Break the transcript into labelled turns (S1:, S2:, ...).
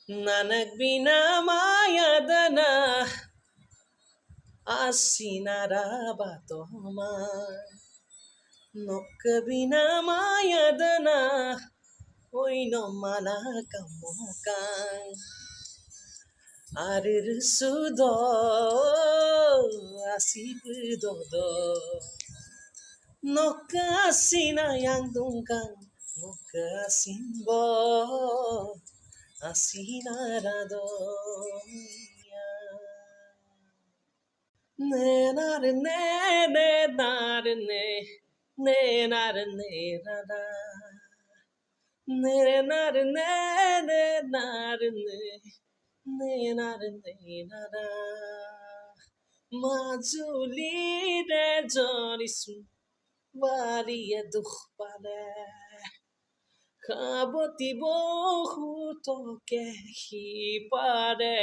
S1: নানক বিনা মায়াদনা আশিনারা বাতমার knock বিনা মায়াদনা ওই নমালা কামকাং আরের সুদ আসিব দদ নকা আসিনা yang dungkang নকা simbo asinarado ne nar ne ne nar ne ne nar ne rada ne nar ne ne nar ne ne nar ne rada Majuli রে জনিছো বালিয়ে দুখ পালে খাবতি বহুতকে সিপাৰে